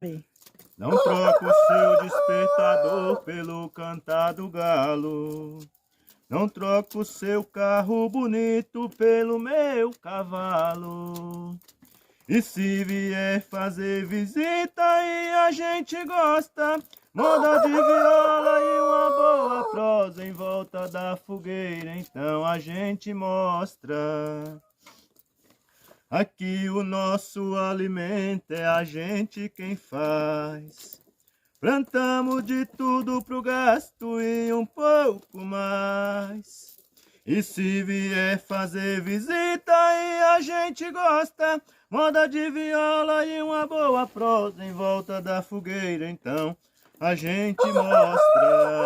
Aí. Não troco o seu despertador pelo cantar do galo. Não troco o seu carro bonito pelo meu cavalo. E se vier fazer visita e a gente gosta, moda de viola e uma boa prosa em volta da fogueira, então a gente mostra. Aqui o nosso alimento é a gente quem faz. Plantamos de tudo pro gasto e um pouco mais. E se vier fazer visita e a gente gosta, moda de viola e uma boa prosa em volta da fogueira, então a gente mostra.